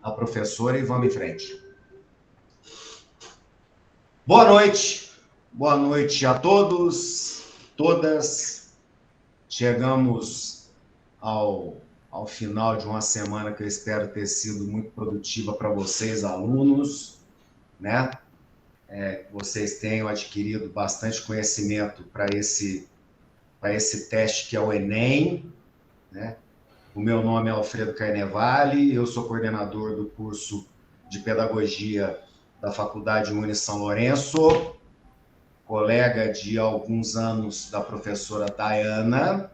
a professora e vamos em frente. Boa noite a todos, todas. Chegamos ao final de uma semana que eu espero ter sido muito produtiva para vocês, alunos, né? Que vocês tenham adquirido bastante conhecimento para esse teste que é o Enem, né? O meu nome é Alfredo Carnevale, eu sou coordenador do curso de Pedagogia da Faculdade Uni São Lourenço, colega de alguns anos da professora Dayana,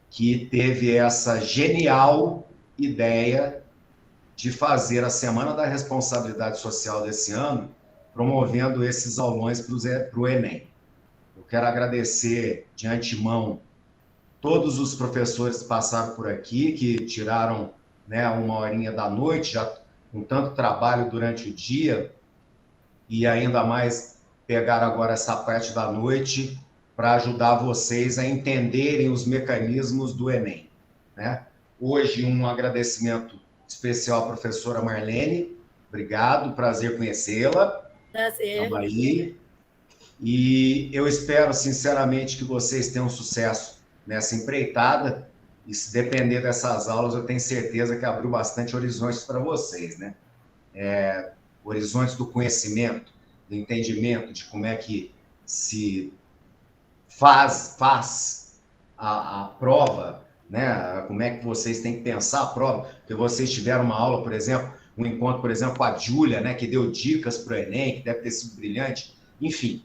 que teve essa genial ideia de fazer a Semana da Responsabilidade Social desse ano, promovendo esses aulões para o Enem. Eu quero agradecer de antemão todos os professores que passaram por aqui, que tiraram, né, uma horinha da noite, já com tanto trabalho durante o dia, e ainda mais pegar agora essa parte da noite para ajudar vocês a entenderem os mecanismos do Enem, né? Hoje, um agradecimento especial à professora Marlene. Obrigado, prazer conhecê-la. Prazer. Estamos aí. E eu espero, sinceramente, que vocês tenham sucesso nessa empreitada. E se depender dessas aulas, eu tenho certeza que abriu bastante horizontes para vocês, né? Horizontes do conhecimento, do entendimento de como é que se faz a prova, né? Como é que vocês têm que pensar a prova, porque vocês tiveram uma aula, por exemplo, um encontro, por exemplo, com a Júlia, né, que deu dicas para o Enem, que deve ter sido brilhante. Enfim,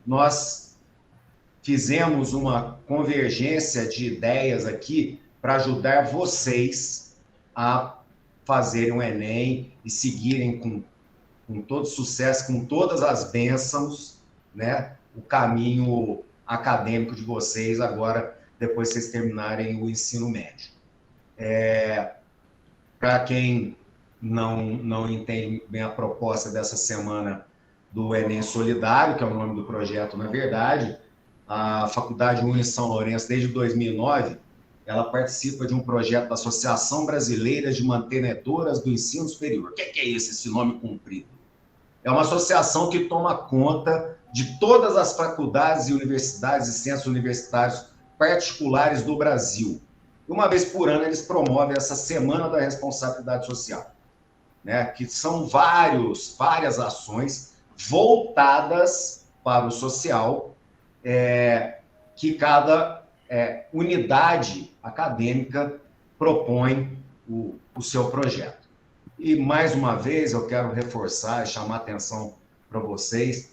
nós fizemos uma convergência de ideias aqui para ajudar vocês a fazerem o Enem e seguirem com todo sucesso, com todas as bênçãos, né, o caminho acadêmico de vocês agora, depois que vocês terminarem o ensino médio. Para quem não entende bem a proposta dessa semana do Enem Solidário, que é o nome do projeto, na verdade, a Faculdade Uni São Lourenço, desde 2009, ela participa de um projeto da Associação Brasileira de Mantenedoras do Ensino Superior. O que é isso, esse nome comprido? É uma associação que toma conta de todas as faculdades e universidades e centros universitários particulares do Brasil. Uma vez por ano, eles promovem essa Semana da Responsabilidade Social, né? Que são várias ações voltadas para o social, que cada unidade acadêmica propõe o seu projeto. E, mais uma vez, eu quero reforçar e chamar a atenção para vocês,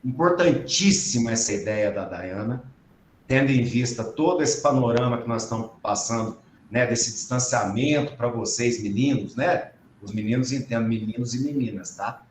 importantíssima essa ideia da Dayana, tendo em vista todo esse panorama que nós estamos passando, né, desse distanciamento para vocês, meninos, né? Os meninos entendem meninos e meninas, tá?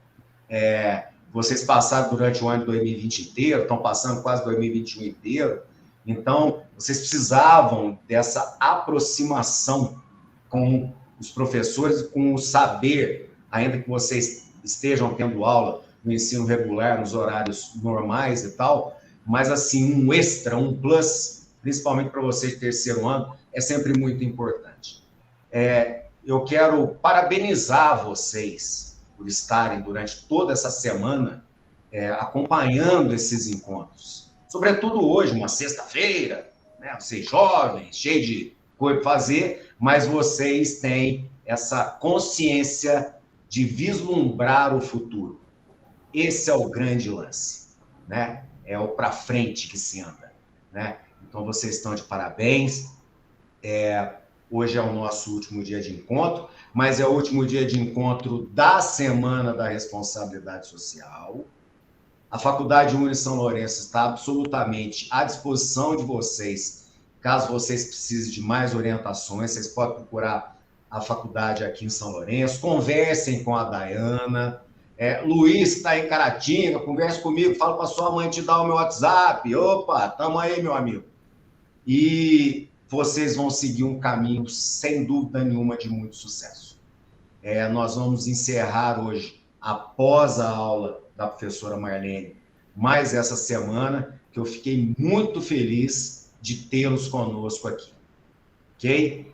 Vocês passaram durante o ano de 2020 inteiro, estão passando quase 2021 inteiro, então vocês precisavam dessa aproximação com os professores, com o saber, ainda que vocês estejam tendo aula no ensino regular, nos horários normais e tal, mas assim, um extra, um plus, principalmente para vocês de terceiro ano, é sempre muito importante. Eu quero parabenizar vocês por estarem durante toda essa semana acompanhando esses encontros. Sobretudo hoje, uma sexta-feira, né? Vocês jovens, cheios de coisa para fazer, mas vocês têm essa consciência de vislumbrar o futuro. Esse é o grande lance, né? É o para frente que se anda, né? Então, vocês estão de parabéns. Hoje é o nosso último dia de encontro, mas é o último dia de encontro da Semana da Responsabilidade Social. A Faculdade Uni São Lourenço está absolutamente à disposição de vocês, caso vocês precisem de mais orientações, vocês podem procurar a faculdade aqui em São Lourenço, conversem com a Dayana. Luiz está em Caratinga, converse comigo, fala para sua mãe te dar o meu WhatsApp. Opa, tamo aí, meu amigo. E vocês vão seguir um caminho, sem dúvida nenhuma, de muito sucesso. Nós vamos encerrar hoje, após a aula da professora Marlene, mais essa semana, que eu fiquei muito feliz de tê-los conosco aqui. Ok?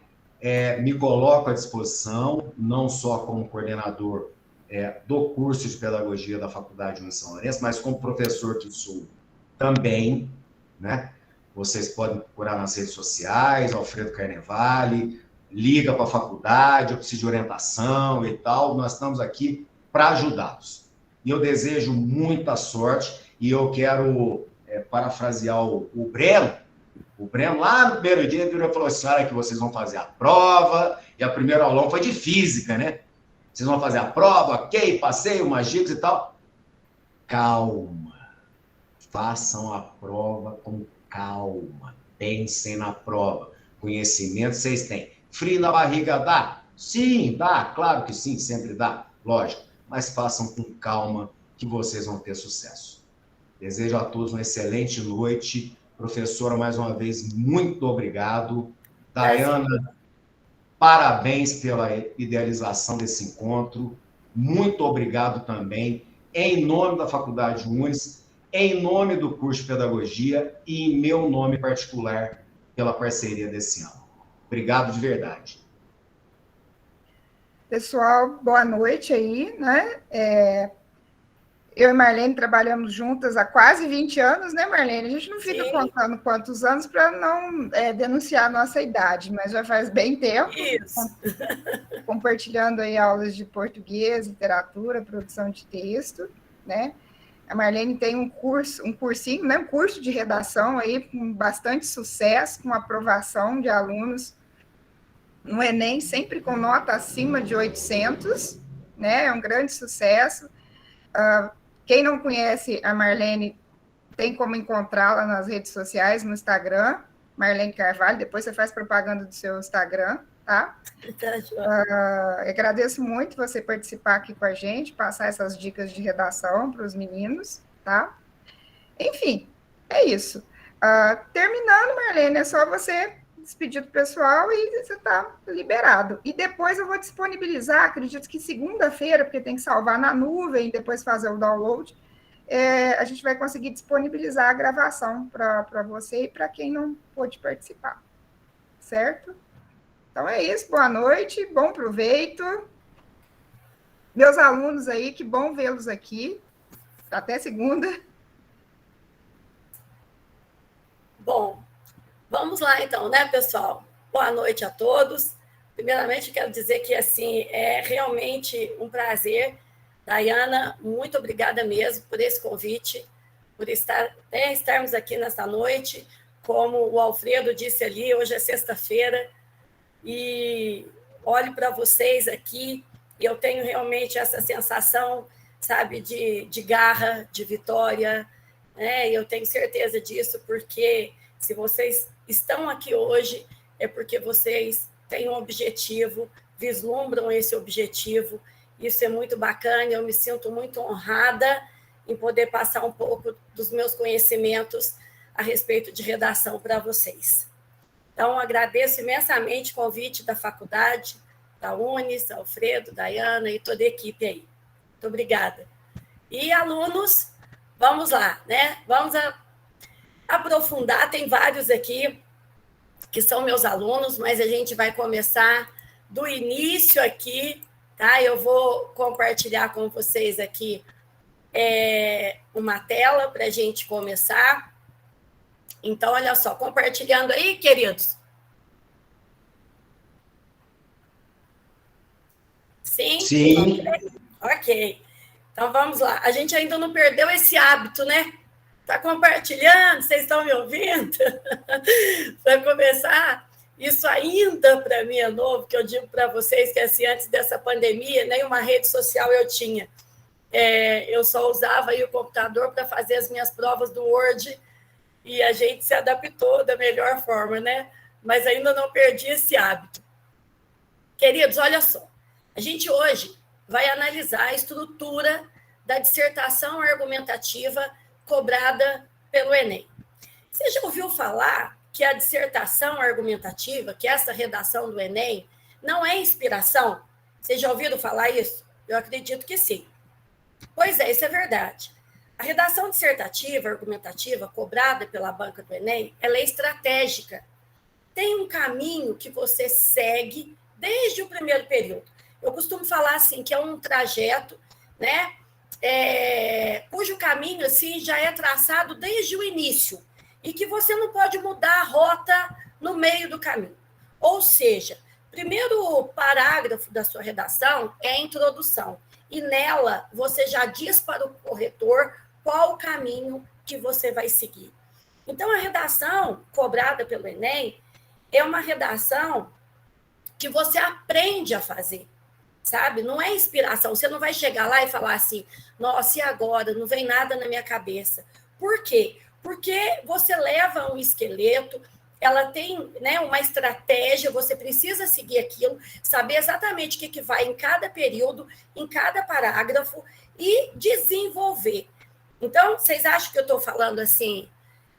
me coloco à disposição, não só como coordenador do curso de pedagogia da Faculdade de São Lourenço, mas como professor que sou também, né? Vocês podem procurar nas redes sociais, Alfredo Carnevale, liga para a faculdade, eu preciso de orientação e tal, nós estamos aqui para ajudá-los. E eu desejo muita sorte, e eu quero parafrasear o Breno. O Breno, lá no primeiro dia, virou e falou assim: olha que vocês vão fazer a prova, e a primeira aulão foi de física, né? Vocês vão fazer a prova, ok, passei umas dicas e tal. Calma. Façam a prova com calma. Pensem na prova. Conhecimento vocês têm. Frio na barriga dá? Sim, dá. Claro que sim, sempre dá. Lógico. Mas façam com calma que vocês vão ter sucesso. Desejo a todos uma excelente noite. Professora, mais uma vez, muito obrigado. Daiana, parabéns pela idealização desse encontro. Muito obrigado também, em nome da Faculdade Unis, em nome do curso de Pedagogia e em meu nome particular, pela parceria desse ano. Obrigado de verdade. Pessoal, boa noite aí, né? Eu e Marlene trabalhamos juntas há quase 20 anos, né, Marlene? A gente não fica contando quantos anos para não denunciar a nossa idade, mas já faz bem tempo. Isso. Compartilhando aí aulas de português, literatura, produção de texto, né? A Marlene tem um cursinho, né? Um curso de redação aí com bastante sucesso, com aprovação de alunos no Enem, sempre com nota acima de 800, né? É um grande sucesso. Quem não conhece a Marlene tem como encontrá-la nas redes sociais, no Instagram, Marlene Carvalho, depois você faz propaganda do seu Instagram, tá? Agradeço muito você participar aqui com a gente, passar essas dicas de redação para os meninos, tá? Enfim, é isso. Terminando, Marlene, é só você despedir do pessoal e você está liberado. E depois eu vou disponibilizar, acredito que segunda-feira, porque tem que salvar na nuvem e depois fazer o download, a gente vai conseguir disponibilizar a gravação para você e para quem não pôde participar. Certo? Então é isso, boa noite, bom proveito. Meus alunos aí, que bom vê-los aqui. Até segunda. Bom, vamos lá então, né, pessoal? Boa noite a todos. Primeiramente, quero dizer que, assim, é realmente um prazer. Daiana, muito obrigada mesmo por esse convite, por estarmos aqui nesta noite. Como o Alfredo disse ali, hoje é sexta-feira, e olho para vocês aqui e eu tenho realmente essa sensação, sabe, de garra, de vitória, né? E eu tenho certeza disso, porque se vocês estão aqui hoje, é porque vocês têm um objetivo, vislumbram esse objetivo. Isso é muito bacana, eu me sinto muito honrada em poder passar um pouco dos meus conhecimentos a respeito de redação para vocês. Então, agradeço imensamente o convite da faculdade, da Unis, Alfredo, Daiana e toda a equipe aí. Muito obrigada. E, alunos, vamos lá, né? Vamos aprofundar, tem vários aqui que são meus alunos, mas a gente vai começar do início aqui, tá? Eu vou compartilhar com vocês aqui uma tela para a gente começar. Então, olha só, compartilhando aí, queridos. Sim? Sim. Ok. Então, vamos lá. A gente ainda não perdeu esse hábito, né? Está compartilhando? Vocês estão me ouvindo? Para começar, isso ainda para mim é novo, que eu digo para vocês que, assim, antes dessa pandemia, nenhuma rede social eu tinha. Eu só usava aí o computador para fazer as minhas provas do Word, e a gente se adaptou da melhor forma, né? Mas ainda não perdi esse hábito. Queridos, olha só. A gente hoje vai analisar a estrutura da dissertação argumentativa cobrada pelo Enem. Você já ouviu falar que a dissertação argumentativa, que essa redação do Enem, não é inspiração? Vocês já ouviram falar isso? Eu acredito que sim. Pois é, isso é verdade. A redação dissertativa, argumentativa, cobrada pela banca do Enem, ela é estratégica. tem um caminho que você segue desde o primeiro período. Eu costumo falar assim, que é um trajeto, né, cujo caminho assim, já é traçado desde o início, e que você não pode mudar a rota no meio do caminho. Ou seja, primeiro parágrafo da sua redação é a introdução, e nela você já diz para o corretor qual o caminho que você vai seguir. Então, a redação cobrada pelo Enem é uma redação que você aprende a fazer, sabe? Não é inspiração. Você não vai chegar lá e falar assim, nossa, e agora? Não vem nada na minha cabeça. Por quê? Porque você leva um esqueleto, ela tem, né, uma estratégia, você precisa seguir aquilo, saber exatamente o que vai em cada período, em cada parágrafo e desenvolver. Então, vocês acham que eu estou falando assim,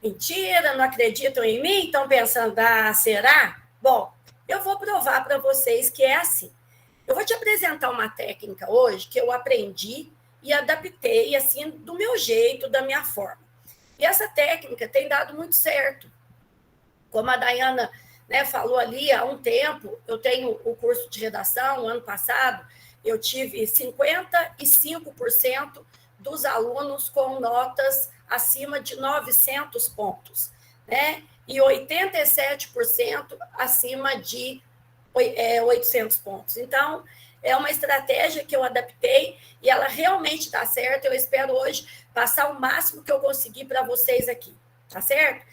mentira, não acreditam em mim? Estão pensando, será? Bom, eu vou provar para vocês que é assim. Eu vou te apresentar uma técnica hoje que eu aprendi e adaptei assim do meu jeito, da minha forma. E essa técnica tem dado muito certo. Como a Dayana, né, falou ali há um tempo, eu tenho o curso de redação, ano passado, eu tive 55% dos alunos com notas acima de 900 pontos, né? E 87% acima de 800 pontos. Então, é uma estratégia que eu adaptei e ela realmente dá certo. Eu espero hoje passar o máximo que eu conseguir para vocês aqui, tá certo?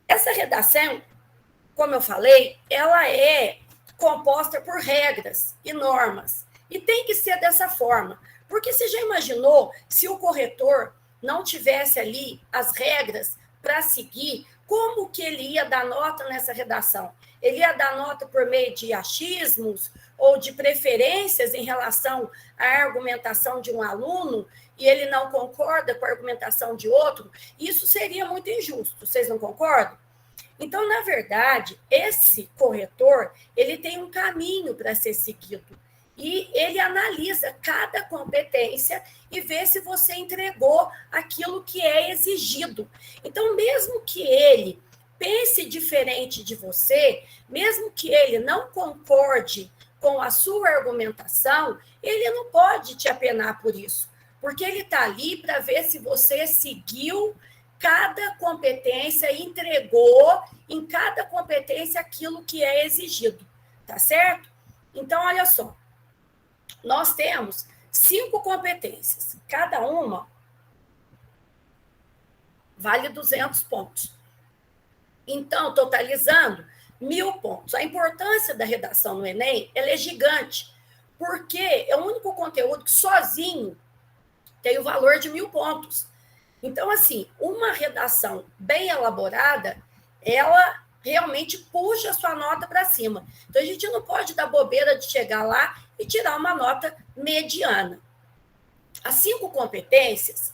Essa redação, como eu falei, ela é composta por regras e normas. E tem que ser dessa forma. Porque você já imaginou se o corretor não tivesse ali as regras para seguir, como que ele ia dar nota nessa redação? Ele ia dar nota por meio de achismos ou de preferências em relação à argumentação de um aluno e ele não concorda com a argumentação de outro? Isso seria muito injusto, vocês não concordam? Então, na verdade, esse corretor, ele tem um caminho para ser seguido. E ele analisa cada competência e vê se você entregou aquilo que é exigido. Então, mesmo que ele pense diferente de você, mesmo que ele não concorde com a sua argumentação, ele não pode te apenar por isso, porque ele está ali para ver se você seguiu cada competência e entregou em cada competência aquilo que é exigido, tá certo? Então, olha só. Nós temos 5 competências, cada uma vale 200 pontos. Então, totalizando 1.000 pontos. A importância da redação no Enem ela é gigante, porque é o único conteúdo que sozinho tem o valor de 1.000 pontos. Então, assim, uma redação bem elaborada, ela realmente puxa a sua nota para cima. Então, a gente não pode dar bobeira de chegar lá e tirar uma nota mediana. As 5 competências,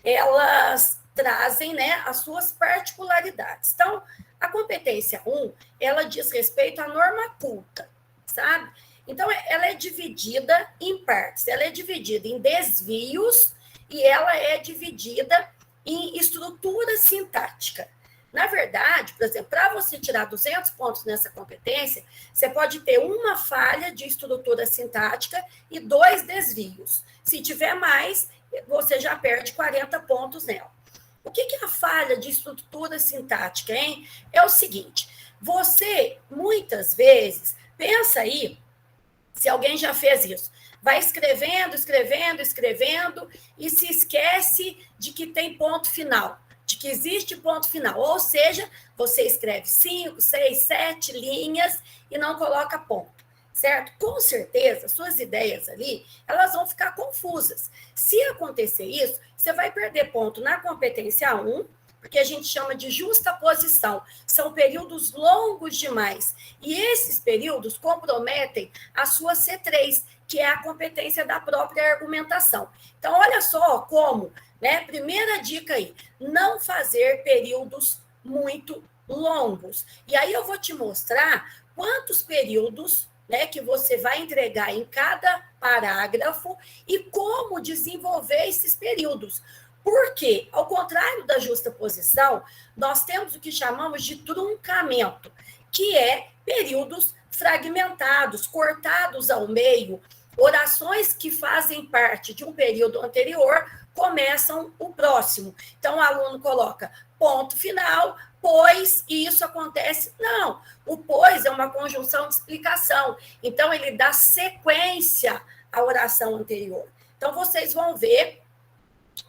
elas trazem, né, as suas particularidades. Então, a competência 1, ela diz respeito à norma culta, sabe? Então, ela é dividida em partes. Ela é dividida em desvios e ela é dividida em estrutura sintática. Na verdade, por exemplo, para você tirar 200 pontos nessa competência, você pode ter uma falha de estrutura sintática e 2 desvios. Se tiver mais, você já perde 40 pontos nela. O que é a falha de estrutura sintática, hein? É o seguinte, você, muitas vezes, pensa aí, se alguém já fez isso, vai escrevendo, escrevendo, escrevendo e se esquece de que tem ponto final, de que existe ponto final. Ou seja, você escreve 5, 6, 7 linhas e não coloca ponto, certo? Com certeza, suas ideias ali, elas vão ficar confusas. Se acontecer isso, você vai perder ponto na competência 1, porque a gente chama de justaposição. São períodos longos demais. E esses períodos comprometem a sua C3, que é a competência da própria argumentação. Então, olha só como, né? Primeira dica aí, não fazer períodos muito longos. E aí eu vou te mostrar quantos períodos, né, que você vai entregar em cada parágrafo e como desenvolver esses períodos. Porque, ao contrário da justaposição, nós temos o que chamamos de truncamento. que é períodos fragmentados, cortados ao meio. Orações que fazem parte de um período anterior começam o próximo. Então, o aluno coloca ponto final, pois isso acontece. Não, o pois é uma conjunção de explicação. Então, ele dá sequência à oração anterior. Então, vocês vão ver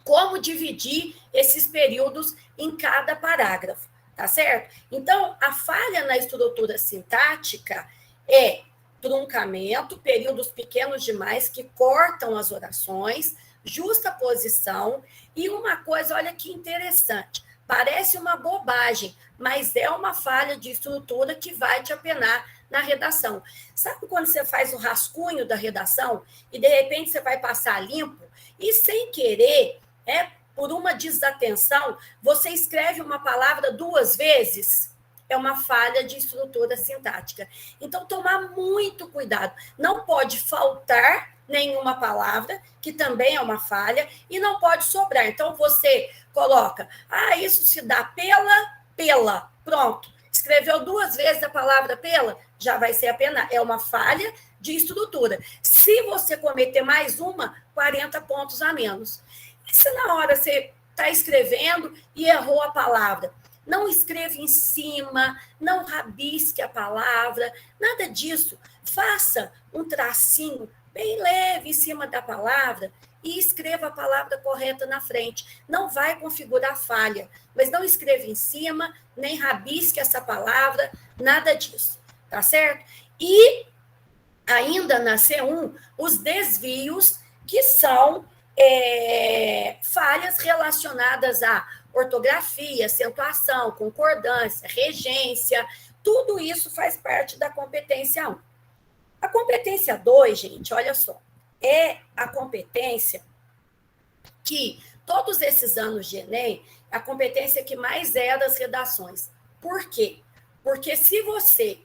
como dividir esses períodos em cada parágrafo, tá certo? Então, a falha na estrutura sintática é truncamento, períodos pequenos demais que cortam as orações, justaposição e uma coisa, olha que interessante, parece uma bobagem, mas é uma falha de estrutura que vai te apenar na redação. Sabe quando você faz o rascunho da redação e, de repente, você vai passar limpo e, sem querer, por uma desatenção, você escreve uma palavra 2 vezes? É uma falha de estrutura sintática. Então, tomar muito cuidado. Não pode faltar nenhuma palavra, que também é uma falha, e não pode sobrar. Então, você coloca, isso se dá pela, pronto. Escreveu 2 vezes a palavra pela, já vai ser apenas. É uma falha de estrutura. Se você cometer mais uma, 40 pontos a menos. E se na hora você está escrevendo e errou a palavra? Não escreva em cima, não rabisque a palavra, nada disso. Faça um tracinho bem leve em cima da palavra e escreva a palavra correta na frente. Não vai configurar falha, mas não escreva em cima, nem rabisque essa palavra, nada disso, tá certo? E ainda na C1, os desvios, que são falhas relacionadas a ortografia, acentuação, concordância, regência, tudo isso faz parte da competência 1. A competência 2, gente, olha só, é a competência que, todos esses anos de Enem, a competência que mais é das redações. Por quê? Porque se você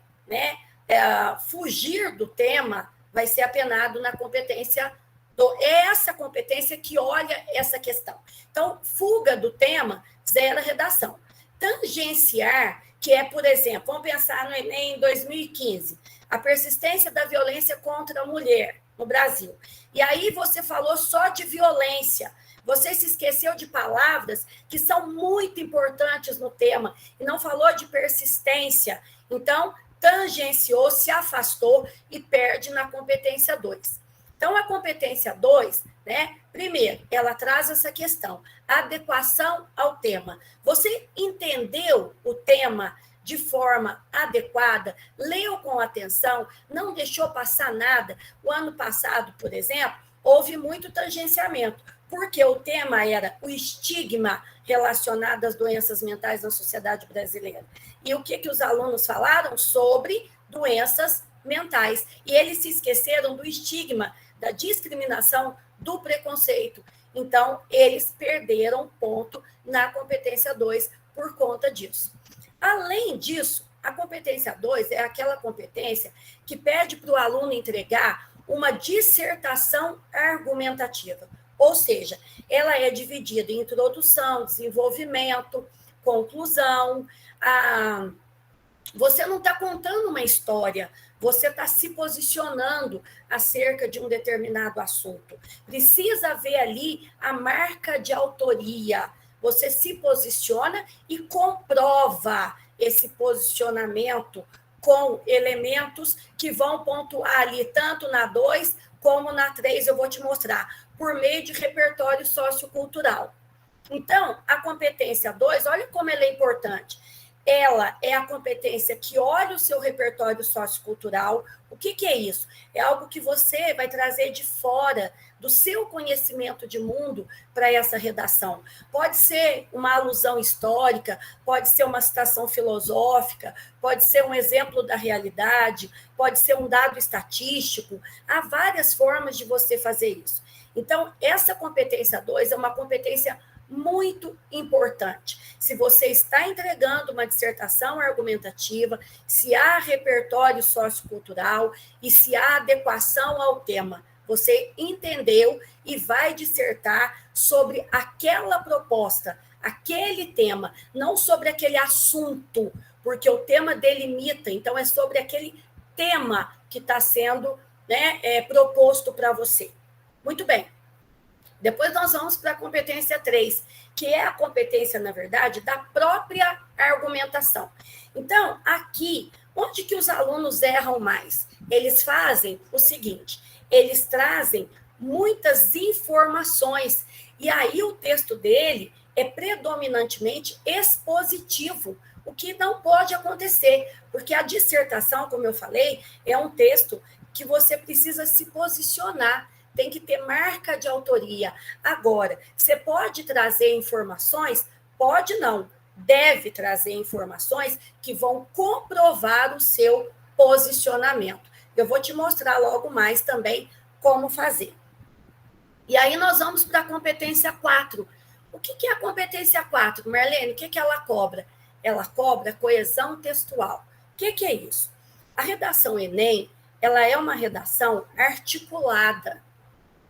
fugir do tema, vai ser apenado na competência 2. É essa competência que olha essa questão. Então, fuga do tema, zero redação. Tangenciar, que é, por exemplo, vamos pensar no Enem em 2015, a persistência da violência contra a mulher no Brasil. E aí você falou só de violência. Você se esqueceu de palavras que são muito importantes no tema e não falou de persistência. Então, tangenciou, se afastou e perde na competência 2. Então, a competência 2, primeiro, ela traz essa questão, adequação ao tema. Você entendeu o tema de forma adequada, leu com atenção, não deixou passar nada. O ano passado, por exemplo, houve muito tangenciamento, porque o tema era o estigma relacionado às doenças mentais na sociedade brasileira. E o que os alunos falaram? Sobre doenças mentais. E eles se esqueceram do estigma, da discriminação, do preconceito. Então, eles perderam ponto na competência 2 por conta disso. Além disso, a competência 2 é aquela competência que pede para o aluno entregar uma dissertação argumentativa. Ou seja, ela é dividida em introdução, desenvolvimento, conclusão. Você não está contando uma história, você está se posicionando acerca de um determinado assunto. Precisa haver ali a marca de autoria. Você se posiciona e comprova esse posicionamento com elementos que vão pontuar ali, tanto na 2 como na 3, eu vou te mostrar, por meio de repertório sociocultural. Então, a competência 2, olha como ela é importante. Ela é a competência que olha o seu repertório sociocultural. O que é isso? É algo que você vai trazer de fora do seu conhecimento de mundo para essa redação. Pode ser uma alusão histórica, pode ser uma citação filosófica, pode ser um exemplo da realidade, pode ser um dado estatístico. Há várias formas de você fazer isso. Então, essa competência 2 é uma competência muito importante. Se você está entregando uma dissertação argumentativa, se há repertório sociocultural e se há adequação ao tema, você entendeu e vai dissertar sobre aquela proposta, aquele tema, não sobre aquele assunto. porque o tema delimita, então é sobre aquele tema que está sendo, né, proposto para você. Muito bem. Depois nós vamos para a competência 3, que é a competência, na verdade, da própria argumentação. Então, aqui, onde que os alunos erram mais? Eles fazem o seguinte, eles trazem muitas informações, e aí o texto dele é predominantemente expositivo, o que não pode acontecer, porque a dissertação, como eu falei, é um texto que você precisa se posicionar, tem que ter marca de autoria. Agora, você pode trazer informações? Pode não, deve trazer informações que vão comprovar o seu posicionamento. Eu vou te mostrar logo mais também como fazer. E aí nós vamos para a competência 4. O que é a competência 4, Marlene? O que ela cobra? Ela cobra coesão textual. O que é isso? A redação Enem, ela é uma redação articulada.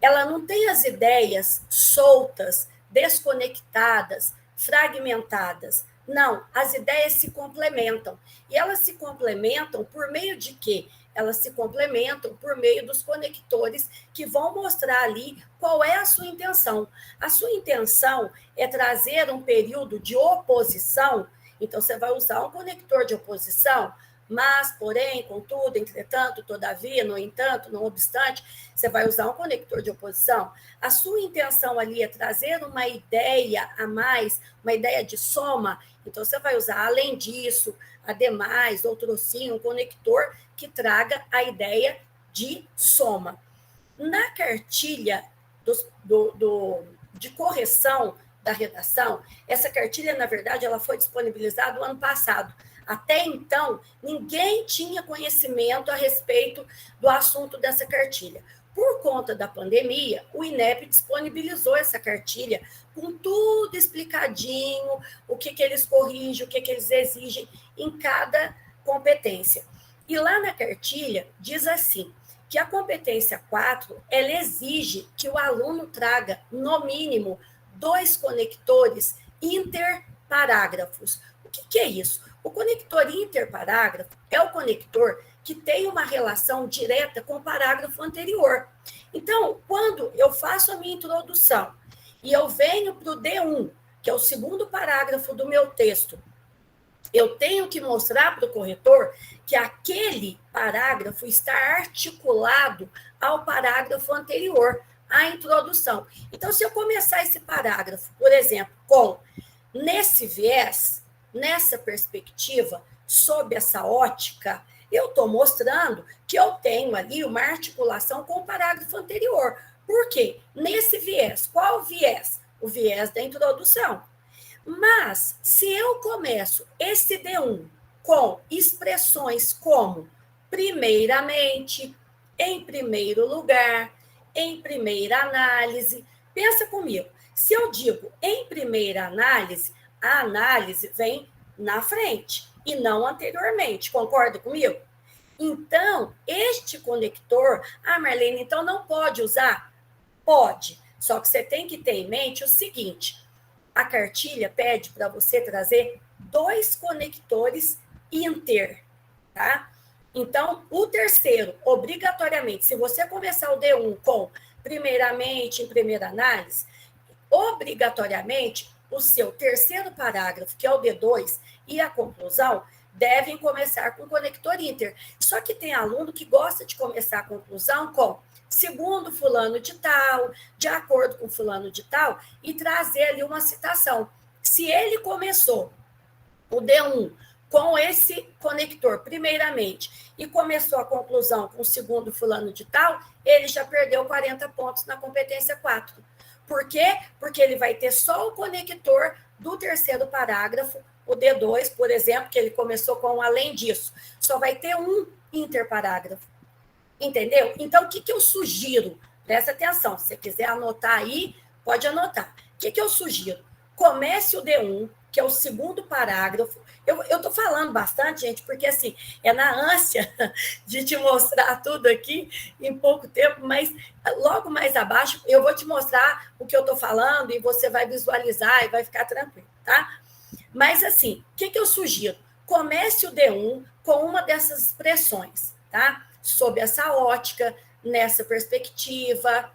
Ela não tem as ideias soltas, desconectadas, fragmentadas. Não, as ideias se complementam. E elas se complementam por meio de quê? Elas se complementam por meio dos conectores que vão mostrar ali qual é a sua intenção. A sua intenção é trazer um período de oposição, então você vai usar um conector de oposição, mas, porém, contudo, entretanto, todavia, no entanto, não obstante, você vai usar um conector de oposição. A sua intenção ali é trazer uma ideia a mais, uma ideia de soma, então você vai usar, além disso, ademais, outro sim, um conector que traga a ideia de soma. Na cartilha de correção da redação, essa cartilha, na verdade, ela foi disponibilizada no ano passado. Até então, ninguém tinha conhecimento a respeito do assunto dessa cartilha. Por conta da pandemia, o INEP disponibilizou essa cartilha com tudo explicadinho, o que eles corrigem, o que eles exigem em cada competência. E lá na cartilha diz assim, que a competência 4, ela exige que o aluno traga, no mínimo, 2 conectores interparágrafos. O que é isso? O conector interparágrafo é o conector que tem uma relação direta com o parágrafo anterior. Então, quando eu faço a minha introdução e eu venho para o D1, que é o segundo parágrafo do meu texto, eu tenho que mostrar para o corretor que aquele parágrafo está articulado ao parágrafo anterior, à introdução. Então, se eu começar esse parágrafo, por exemplo, com nesse viés, nessa perspectiva, sob essa ótica, eu estou mostrando que eu tenho ali uma articulação com o parágrafo anterior. Por quê? Nesse viés. Qual viés? O viés da introdução. Mas, se eu começo esse D1 com expressões como primeiramente, em primeiro lugar, em primeira análise, pensa comigo. Se eu digo em primeira análise, a análise vem na frente e não anteriormente, concorda comigo? Então, este conector, Marlene, então não pode usar? Pode, só que você tem que ter em mente o seguinte, a cartilha pede para você trazer 2 conectores inter, tá? Então, o terceiro, obrigatoriamente, se você começar o D1 com primeiramente, em primeira análise, obrigatoriamente, o seu terceiro parágrafo, que é o D2, e a conclusão, devem começar com conector inter. Só que tem aluno que gosta de começar a conclusão com segundo fulano de tal, de acordo com fulano de tal, e trazer ali uma citação. Se ele começou o D1 com esse conector, primeiramente, e começou a conclusão com o segundo fulano de tal, ele já perdeu 40 pontos na competência 4. Por quê? Porque ele vai ter só o conector do terceiro parágrafo, o D2, por exemplo, que ele começou com além disso. Só vai ter um interparágrafo. Entendeu? Então, o que eu sugiro? Presta atenção, se você quiser anotar aí, pode anotar. O que eu sugiro? Comece o D1, que é o segundo parágrafo. Eu estou falando bastante, gente, porque assim, é na ânsia de te mostrar tudo aqui em pouco tempo, mas logo mais abaixo eu vou te mostrar o que eu estou falando e você vai visualizar e vai ficar tranquilo, tá? Mas assim, o que eu sugiro? comece o D1 com uma dessas expressões, tá? Sob essa ótica, nessa perspectiva,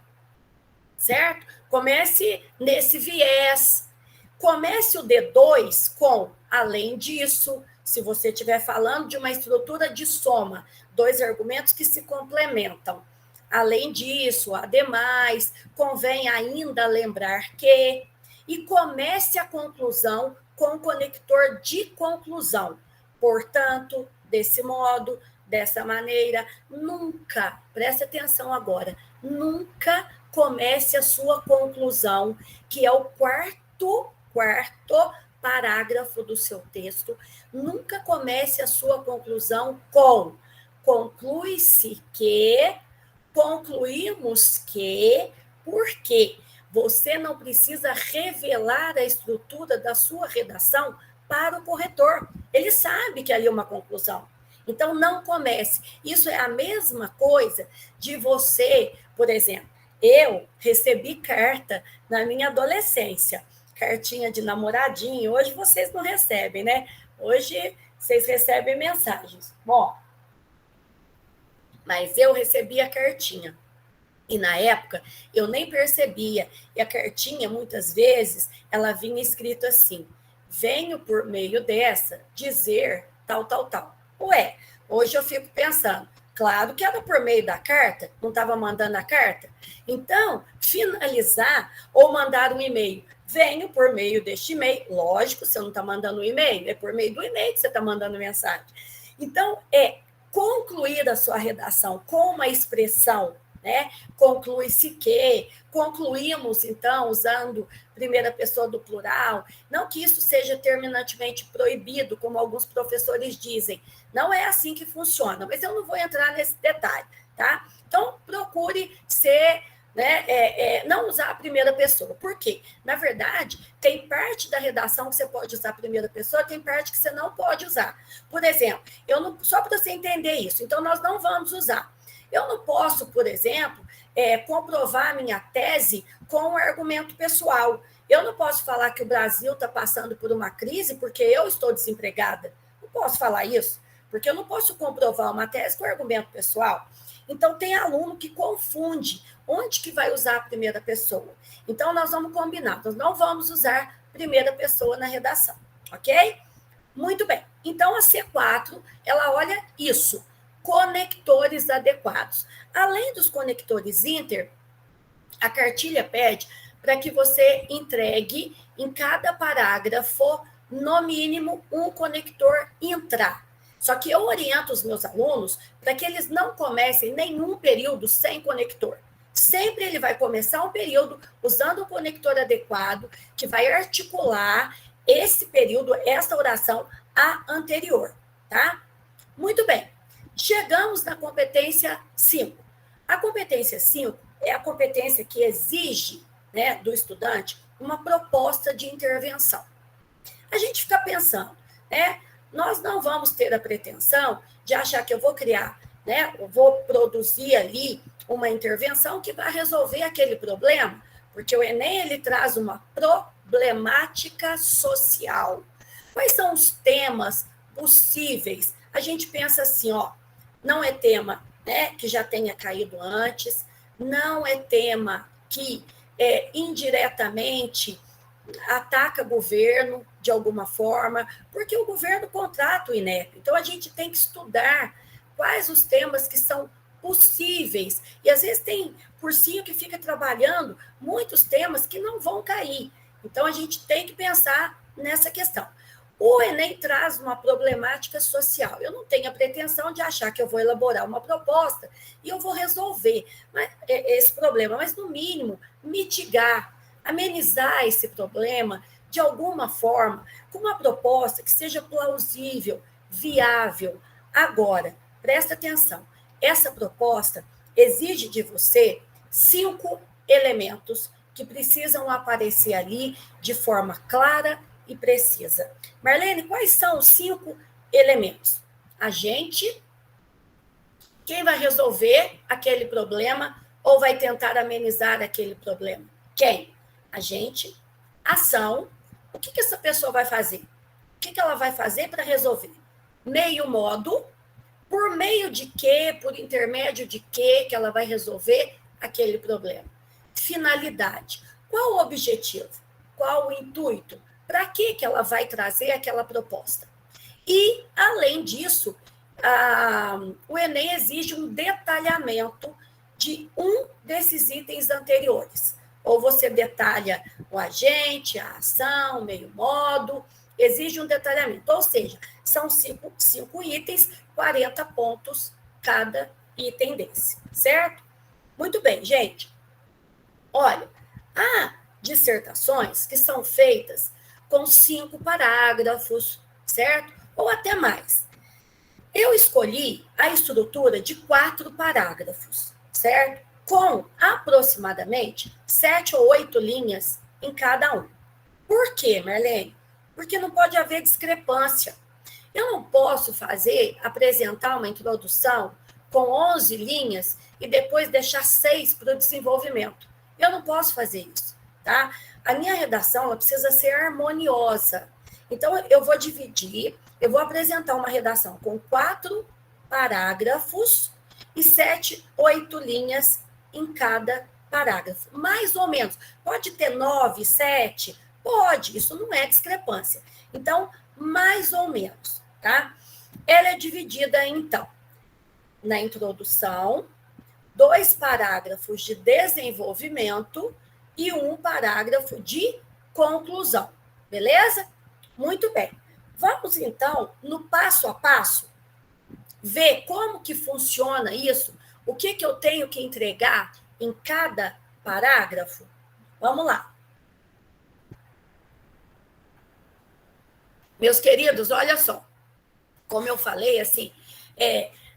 certo? Comece nesse viés. Comece o D2 com, além disso, se você estiver falando de uma estrutura de soma, 2 argumentos que se complementam. Além disso, ademais, convém ainda lembrar que, e comece a conclusão com o conector de conclusão. Portanto, desse modo, dessa maneira, nunca, preste atenção agora, nunca comece a sua conclusão, que é o quarto parágrafo do seu texto, nunca comece a sua conclusão com conclui-se que, concluímos que, porque você não precisa revelar a estrutura da sua redação para o corretor. Ele sabe que ali é uma conclusão. Então, não comece. Isso é a mesma coisa de você, por exemplo, eu recebi carta na minha adolescência, cartinha de namoradinho. Hoje vocês não recebem, né? Hoje vocês recebem mensagens. Bom, mas eu recebi a cartinha. E na época eu nem percebia. E a cartinha, muitas vezes, ela vinha escrito assim: venho por meio dessa dizer tal, tal, tal. Ué, hoje eu fico pensando, claro que era por meio da carta, não estava mandando a carta. Então, finalizar ou mandar um e-mail. Venho por meio deste e-mail. Lógico, você não está mandando um e-mail, é por meio do e-mail que você está mandando mensagem. Então, é concluir a sua redação com uma expressão, né? Conclui-se que, concluímos, então, usando primeira pessoa do plural. Não que isso seja terminantemente proibido, como alguns professores dizem. Não é assim que funciona, mas eu não vou entrar nesse detalhe, tá? Então, procure ser, né, não usar a primeira pessoa. Por quê? Na verdade, tem parte da redação que você pode usar a primeira pessoa, tem parte que você não pode usar. Por exemplo, só para você entender isso, então nós não vamos usar. Eu não posso, por exemplo, comprovar minha tese com um argumento pessoal. Eu não posso falar que o Brasil está passando por uma crise porque eu estou desempregada. Não posso falar isso, porque eu não posso comprovar uma tese com argumento pessoal. Então, tem aluno que confunde onde que vai usar a primeira pessoa. Então, nós vamos combinar, nós não vamos usar primeira pessoa na redação, ok? Muito bem. Então, a C4, ela olha isso, conectores adequados. Além dos conectores inter, a cartilha pede para que você entregue em cada parágrafo, no mínimo, um conector intra. Só que eu oriento os meus alunos para que eles não comecem nenhum período sem conector. Sempre ele vai começar um período usando o conector adequado, que vai articular esse período, essa oração, à anterior, tá? Muito bem. Chegamos na competência 5. A competência 5 é a competência que exige, né, do estudante uma proposta de intervenção. A gente fica pensando, né? Nós não vamos ter a pretensão de achar que eu vou criar, né? Eu vou produzir ali uma intervenção que vai resolver aquele problema, porque o Enem ele traz uma problemática social. Quais são os temas possíveis? A gente pensa assim, ó, não é tema, né, que já tenha caído antes, não é tema que indiretamente ataca governo de alguma forma, porque o governo contrata o INEP. Então, a gente tem que estudar quais os temas que são possíveis. E, às vezes, tem cursinho que fica trabalhando muitos temas que não vão cair. Então, a gente tem que pensar nessa questão. O Enem traz uma problemática social. Eu não tenho a pretensão de achar que eu vou elaborar uma proposta e eu vou resolver esse problema, mas, no mínimo, mitigar, amenizar esse problema de alguma forma, com uma proposta que seja plausível, viável. Agora, presta atenção, essa proposta exige de você 5 elementos que precisam aparecer ali de forma clara e precisa. Marlene, quais são os 5 elementos? A gente, quem vai resolver aquele problema ou vai tentar amenizar aquele problema? Quem? A gente, ação. O que essa pessoa vai fazer? O que ela vai fazer para resolver? meio modo, por meio de quê, por intermédio de quê que ela vai resolver aquele problema. Finalidade. Qual o objetivo? Qual o intuito? Para que ela vai trazer aquela proposta? E, além disso, o Enem exige um detalhamento de um desses itens anteriores. Ou você detalha o agente, a ação, o meio modo, exige um detalhamento. Ou seja, são cinco itens, 40 pontos cada item desse, certo? Muito bem, gente. Olha, há dissertações que são feitas com 5 parágrafos, certo? Ou até mais. Eu escolhi a estrutura de 4 parágrafos, certo? Com aproximadamente 7 ou 8 linhas em cada um. Por quê, Marlene? Porque não pode haver discrepância. Eu não posso apresentar uma introdução com 11 linhas e depois deixar 6 para o desenvolvimento. Eu não posso fazer isso, tá? A minha redação ela precisa ser harmoniosa. Então, eu vou dividir, eu vou apresentar uma redação com 4 parágrafos e 7, 8 linhas em cada parágrafo. Mais ou menos. Pode ter 9, 7? Pode, isso não é discrepância. Então, mais ou menos, tá? Ela é dividida, então, na introdução, 2 parágrafos de desenvolvimento e 1 parágrafo de conclusão. Beleza? Muito bem. Vamos, então, no passo a passo, ver como que funciona isso, o que eu tenho que entregar em cada parágrafo. Vamos lá. Meus queridos, olha só. Como eu falei, assim,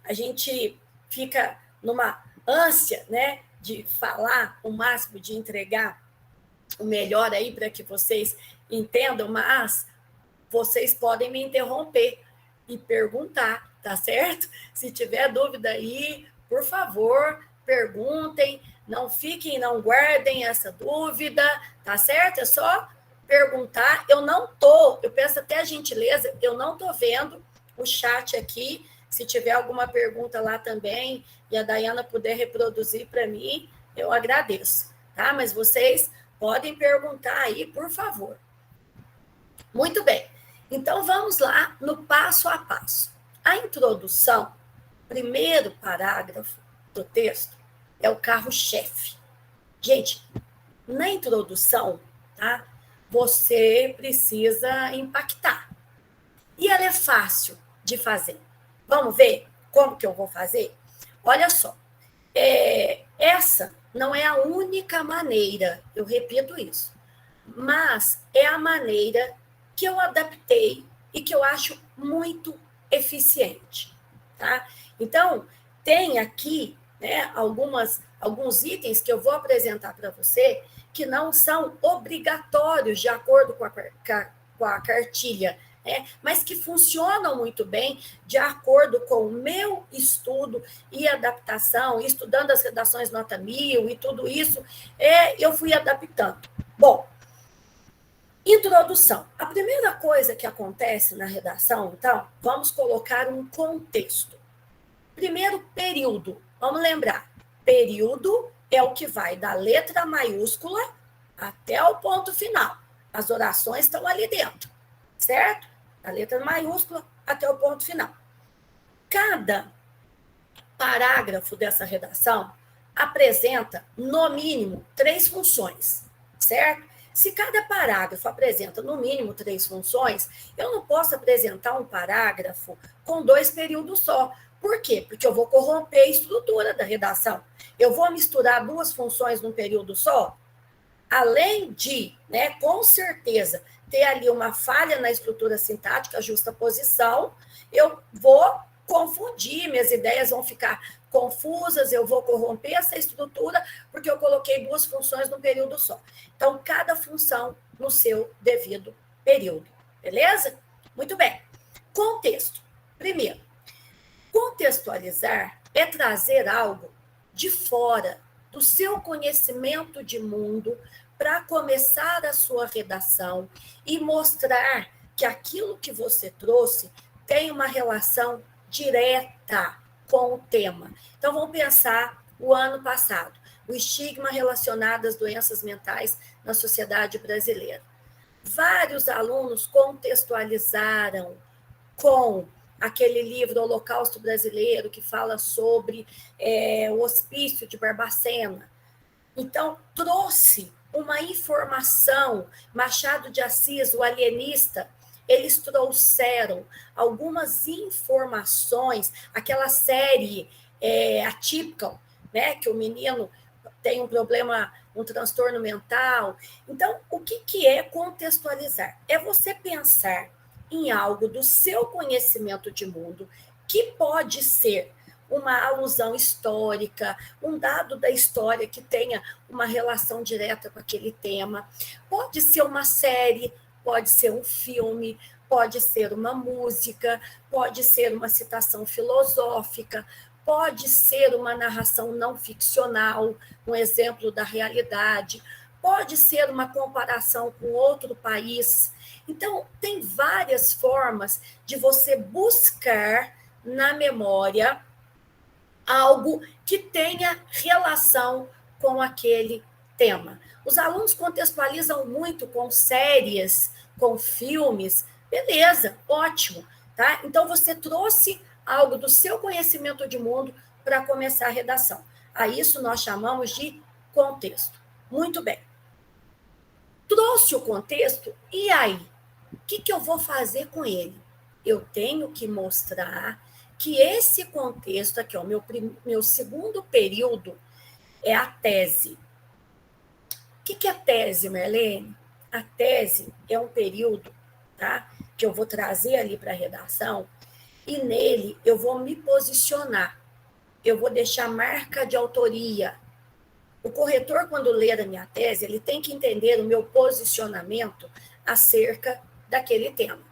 a gente fica numa ânsia, né, de falar o máximo, de entregar o melhor aí para que vocês entendam, mas vocês podem me interromper e perguntar, tá certo? Se tiver dúvida aí, por favor, perguntem, não guardem essa dúvida, tá certo? É só perguntar. Eu peço até a gentileza, eu não estou vendo o chat aqui. Se tiver alguma pergunta lá também e a Dayana puder reproduzir para mim, eu agradeço, tá? Mas vocês podem perguntar aí, por favor. Muito bem. Então, vamos lá no passo a passo. A introdução, primeiro parágrafo do texto, é o carro-chefe. Gente, na introdução, tá? Você precisa impactar. E ela é fácil de fazer. Vamos ver como que eu vou fazer? Olha só, essa não é a única maneira, eu repito isso, mas é a maneira que eu adaptei e que eu acho muito eficiente, tá? Então, tem aqui, né, alguns itens que eu vou apresentar para você que não são obrigatórios de acordo com a cartilha, mas que funcionam muito bem de acordo com o meu estudo e adaptação, estudando as redações nota 1000 e tudo isso, eu fui adaptando. Bom, introdução. A primeira coisa que acontece na redação, então, vamos colocar um contexto. Primeiro, período. Vamos lembrar, período é o que vai da letra maiúscula até o ponto final. As orações estão ali dentro, certo? Da letra maiúscula até o ponto final. Cada parágrafo dessa redação apresenta, no mínimo, 3 funções, certo? Se cada parágrafo apresenta, no mínimo, 3 funções, eu não posso apresentar um parágrafo com 2 períodos só. Por quê? Porque eu vou corromper a estrutura da redação. Eu vou misturar 2 funções num período só. Além de, né, com certeza, ter ali uma falha na estrutura sintática, justaposição, eu vou confundir, minhas ideias vão ficar confusas, eu vou corromper essa estrutura, porque eu coloquei 2 funções num período só. Então, cada função no seu devido período. Beleza? Muito bem. Contexto. Primeiro, contextualizar é trazer algo de fora do seu conhecimento de mundo para começar a sua redação e mostrar que aquilo que você trouxe tem uma relação direta com o tema. Então, vamos pensar o ano passado, o estigma relacionado às doenças mentais na sociedade brasileira. Vários alunos contextualizaram com aquele livro Holocausto Brasileiro, que fala sobre o hospício de Barbacena. Então, trouxe uma informação, Machado de Assis, o alienista, eles trouxeram algumas informações, aquela série Atypical, né, que o menino tem um problema, um transtorno mental. Então, o que é contextualizar? É você pensar em algo do seu conhecimento de mundo, que pode ser uma alusão histórica, um dado da história que tenha uma relação direta com aquele tema. Pode ser uma série, pode ser um filme, pode ser uma música, pode ser uma citação filosófica, pode ser uma narração não ficcional, um exemplo da realidade, pode ser uma comparação com outro país. Então, tem várias formas de você buscar na memória algo que tenha relação com aquele tema. Os alunos contextualizam muito com séries, com filmes, beleza, ótimo, tá? Então, você trouxe algo do seu conhecimento de mundo para começar a redação. A isso nós chamamos de contexto. Muito bem. Trouxe o contexto, e aí? O que eu vou fazer com ele? Eu tenho que mostrar que esse contexto aqui, ó, meu segundo período, é a tese. O que é tese, Marlene? A tese é um período, tá, que eu vou trazer ali para a redação, e nele eu vou me posicionar, eu vou deixar marca de autoria. O corretor, quando ler a minha tese, ele tem que entender o meu posicionamento acerca daquele tema.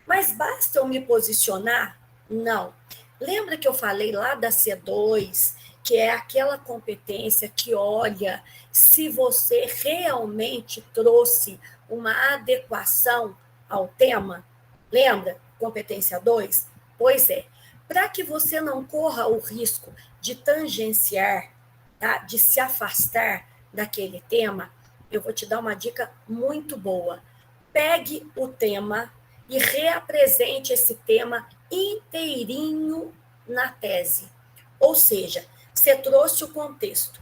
Mas basta eu me posicionar? Não. Lembra que eu falei lá da C2, que é aquela competência que olha se você realmente trouxe uma adequação ao tema? Lembra? Competência 2? Pois é. Para que você não corra o risco de tangenciar, tá? De se afastar daquele tema, eu vou te dar uma dica muito boa. Pegue o tema e reapresente esse tema inteirinho na tese. Ou seja, você trouxe o contexto,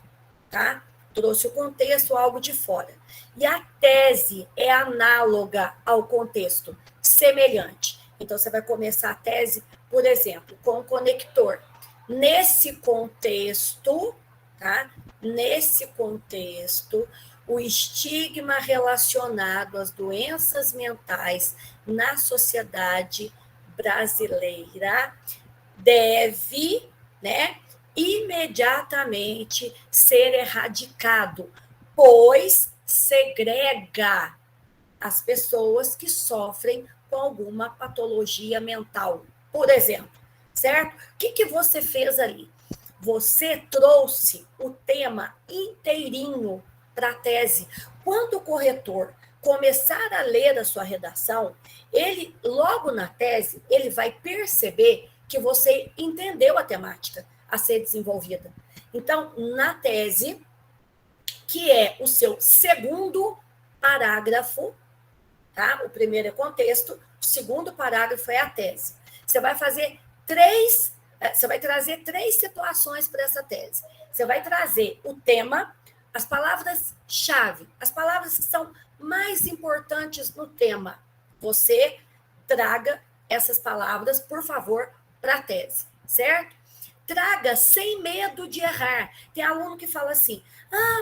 tá? Trouxe o contexto, algo de fora. E a tese é análoga ao contexto, semelhante. Então, você vai começar a tese, por exemplo, com o conector. Nesse contexto, tá? Nesse contexto, o estigma relacionado às doenças mentais na sociedade brasileira deve, né, imediatamente ser erradicado, pois segrega as pessoas que sofrem com alguma patologia mental, por exemplo, certo? O que você fez ali? Você trouxe o tema inteirinho para a tese. Quando o corretor começar a ler a sua redação, ele, logo na tese, ele vai perceber que você entendeu a temática a ser desenvolvida. Então, na tese, que é o seu segundo parágrafo, tá? O primeiro é contexto, o segundo parágrafo é a tese. Você vai fazer você vai trazer 3 situações para essa tese. Você vai trazer o tema, as palavras-chave, as palavras que são mais importantes no tema. Você traga essas palavras, por favor, para a tese, certo? Traga sem medo de errar. Tem aluno que fala assim,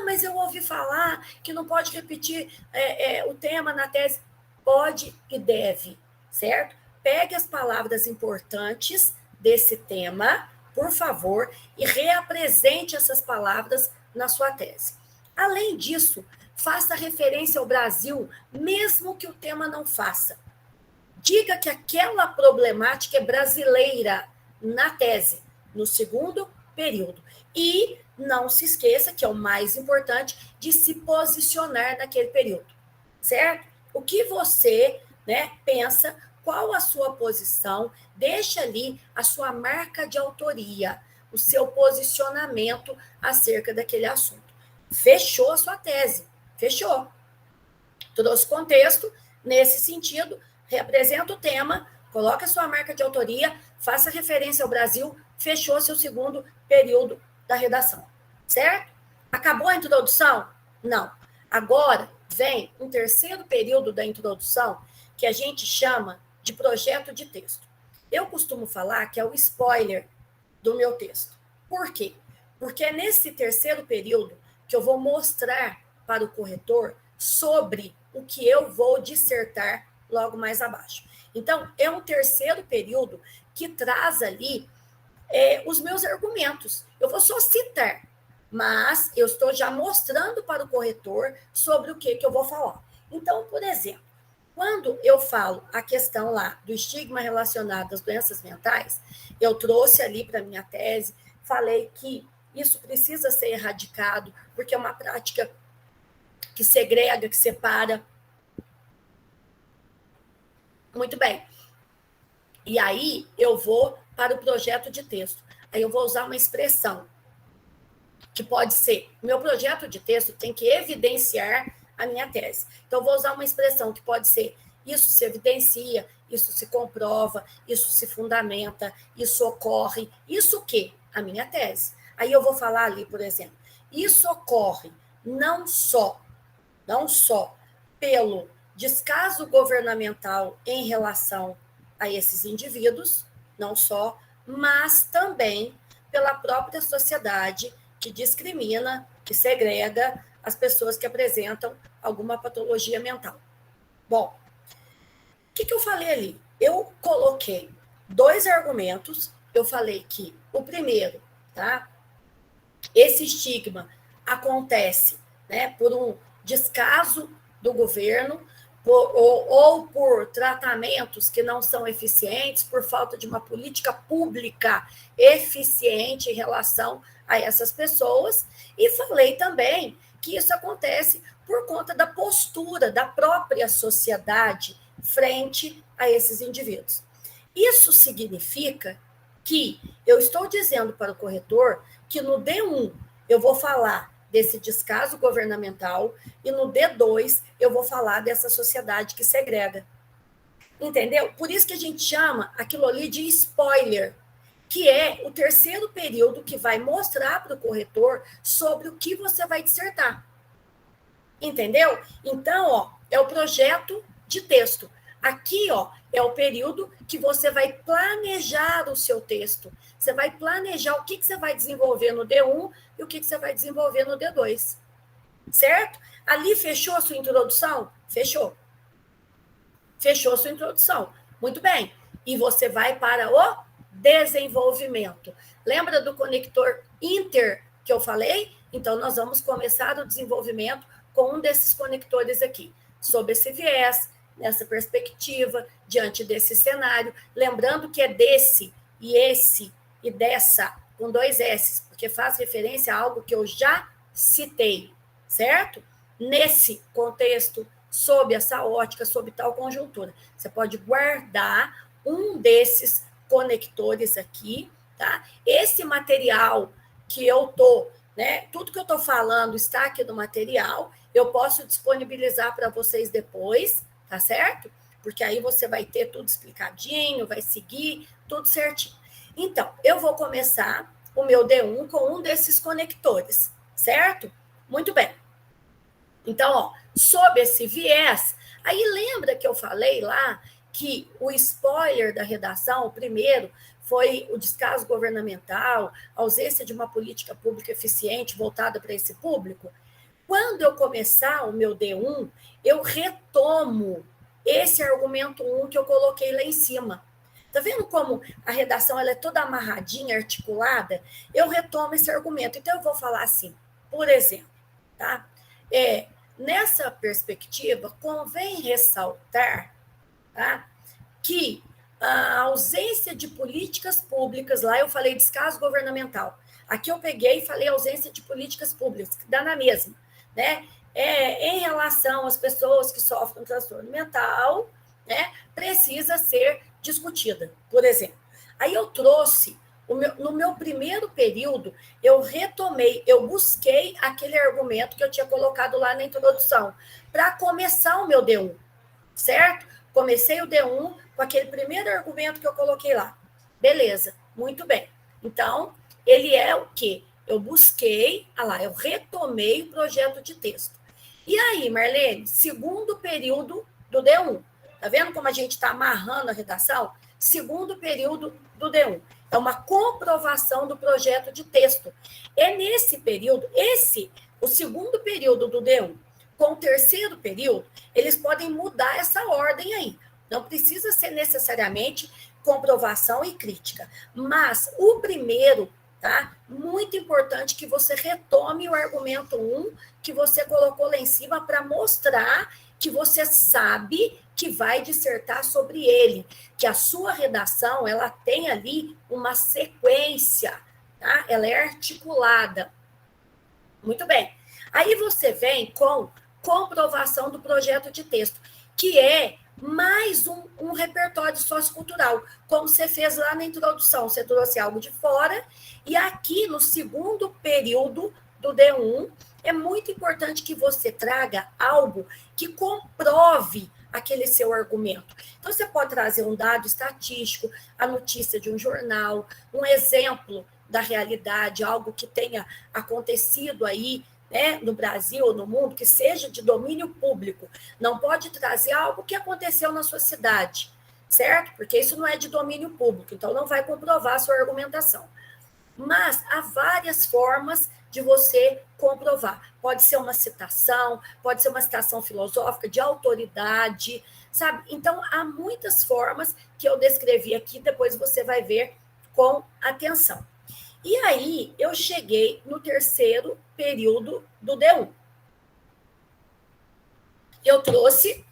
mas eu ouvi falar que não pode repetir o tema na tese. Pode e deve, certo? Pegue as palavras importantes desse tema, por favor, e reapresente essas palavras na sua tese. Além disso, faça referência ao Brasil, mesmo que o tema não faça. Diga que aquela problemática é brasileira na tese, no segundo período. E não se esqueça, que é o mais importante, de se posicionar naquele período, certo? O que você, né, pensa qual a sua posição, deixa ali a sua marca de autoria, o seu posicionamento acerca daquele assunto. Fechou a sua tese, fechou. Trouxe contexto, nesse sentido, representa o tema, coloca a sua marca de autoria, faça referência ao Brasil, fechou seu segundo período da redação, certo? Acabou a introdução? Não. Agora vem um terceiro período da introdução, que a gente chama de projeto de texto. Eu costumo falar que é o spoiler do meu texto. Por quê? Porque é nesse terceiro período que eu vou mostrar para o corretor sobre o que eu vou dissertar logo mais abaixo. Então, é um terceiro período que traz ali os meus argumentos. Eu vou só citar, mas eu estou já mostrando para o corretor sobre o que eu vou falar. Então, por exemplo, quando eu falo a questão lá do estigma relacionado às doenças mentais, eu trouxe ali para a minha tese, falei que isso precisa ser erradicado, porque é uma prática que segrega, que separa. Muito bem. E aí eu vou para o projeto de texto. Aí eu vou usar uma expressão que pode ser, meu projeto de texto tem que evidenciar a minha tese. Então, eu vou usar uma expressão que pode ser, isso se evidencia, isso se comprova, isso se fundamenta, isso ocorre, isso o quê? A minha tese. Aí eu vou falar ali, por exemplo, isso ocorre não só pelo descaso governamental em relação a esses indivíduos, não só, mas também pela própria sociedade que discrimina, que segrega as pessoas que apresentam alguma patologia mental. Bom, o que eu falei ali? Eu coloquei 2 argumentos. Eu falei que o primeiro, tá? Esse estigma acontece, né, por um descaso do governo, ou por tratamentos que não são eficientes, por falta de uma política pública eficiente em relação a essas pessoas. E falei também que isso acontece por conta da postura da própria sociedade frente a esses indivíduos. Isso significa que eu estou dizendo para o corretor que no D1 eu vou falar desse descaso governamental e no D2 eu vou falar dessa sociedade que segrega. Entendeu? Por isso que a gente chama aquilo ali de spoiler, que é o terceiro período que vai mostrar para o corretor sobre o que você vai dissertar. Entendeu? Então, ó, é o projeto de texto. Aqui, ó, é o período que você vai planejar o seu texto. Você vai planejar o que você vai desenvolver no D1 e o que você vai desenvolver no D2. Certo? Ali fechou a sua introdução? Fechou. Fechou a sua introdução. Muito bem. E você vai para o desenvolvimento. Lembra do conector inter que eu falei? Então, nós vamos começar o desenvolvimento com um desses conectores aqui, sob esse viés, nessa perspectiva, diante desse cenário. Lembrando que é desse e esse e dessa, com 2 S, porque faz referência a algo que eu já citei, certo? Nesse contexto, sob essa ótica, sob tal conjuntura. Você pode guardar um desses conectores aqui, tá? Esse material que eu tô, né? Tudo que eu tô falando está aqui no material, eu posso disponibilizar para vocês depois, tá certo? Porque aí você vai ter tudo explicadinho, vai seguir tudo certinho. Então, eu vou começar o meu D1 com um desses conectores, certo? Muito bem. Então, ó, sob esse viés, aí lembra que eu falei lá que o spoiler da redação, o primeiro, foi o descaso governamental, a ausência de uma política pública eficiente voltada para esse público? Quando eu começar o meu D1, eu retomo esse argumento 1 que eu coloquei lá em cima. Tá vendo como a redação ela é toda amarradinha, articulada? Eu retomo esse argumento. Então, eu vou falar assim, por exemplo, tá? Nessa perspectiva, convém ressaltar, tá, que a ausência de políticas públicas, lá eu falei descaso governamental, aqui eu peguei e falei ausência de políticas públicas, que dá na mesma, né? Em relação às pessoas que sofrem transtorno mental, né, precisa ser discutida, por exemplo. Aí eu trouxe, no meu primeiro período, eu retomei, eu busquei aquele argumento que eu tinha colocado lá na introdução, para começar o meu D1, certo? Comecei o D1 com aquele primeiro argumento que eu coloquei lá. Beleza, muito bem. Então, ele é o quê? Eu busquei, eu retomei o projeto de texto. E aí, Marlene, segundo período do D1. Tá vendo como a gente está amarrando a redação? Segundo período do D1. É uma comprovação do projeto de texto. É nesse período, o segundo período do D1 com o terceiro período, eles podem mudar essa ordem aí. Não precisa ser necessariamente comprovação e crítica. Mas o primeiro, tá? Muito importante que você retome o argumento 1 que você colocou lá em cima para mostrar que você sabe que vai dissertar sobre ele, que a sua redação, ela tem ali uma sequência, tá? Ela é articulada. Muito bem. Aí você vem com comprovação do projeto de texto, que é mais um repertório sociocultural, como você fez lá na introdução, você trouxe algo de fora, e aqui no segundo período do D1, é muito importante que você traga algo que comprove aquele seu argumento. Então, você pode trazer um dado estatístico, a notícia de um jornal, um exemplo da realidade, algo que tenha acontecido aí, né, no Brasil ou no mundo, que seja de domínio público. Não pode trazer algo que aconteceu na sua cidade, certo? Porque isso não é de domínio público, então não vai comprovar a sua argumentação. Mas há várias formas de você comprovar. Pode ser uma citação filosófica, de autoridade, sabe? Então, há muitas formas que eu descrevi aqui, depois você vai ver com atenção. E aí, eu cheguei no terceiro período do D1. Eu trouxe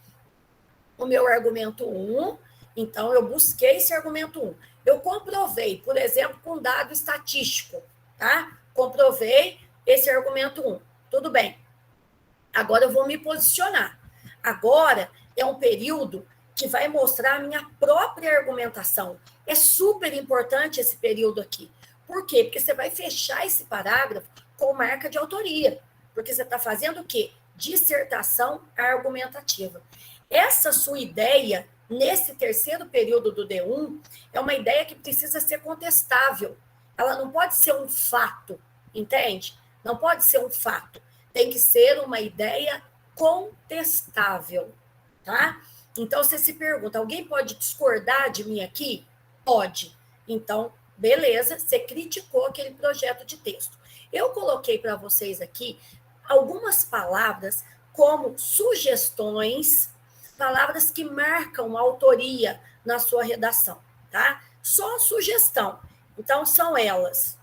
o meu argumento 1, então eu busquei esse argumento 1. Eu comprovei, por exemplo, com dado estatístico, tá? Comprovei esse argumento 1. Tudo bem. Agora eu vou me posicionar. Agora é um período que vai mostrar a minha própria argumentação. É super importante esse período aqui. Por quê? Porque você vai fechar esse parágrafo com marca de autoria. Porque você está fazendo o quê? Dissertação argumentativa. Essa sua ideia, nesse terceiro período do D1, é uma ideia que precisa ser contestável. Ela não pode ser um fato, entende? Não pode ser um fato. Tem que ser uma ideia contestável, tá? Então, você se pergunta, alguém pode discordar de mim aqui? Pode. Então, beleza, você criticou aquele projeto de texto. Eu coloquei para vocês aqui algumas palavras como sugestões, palavras que marcam a autoria na sua redação, tá? Só sugestão. Então, são elas.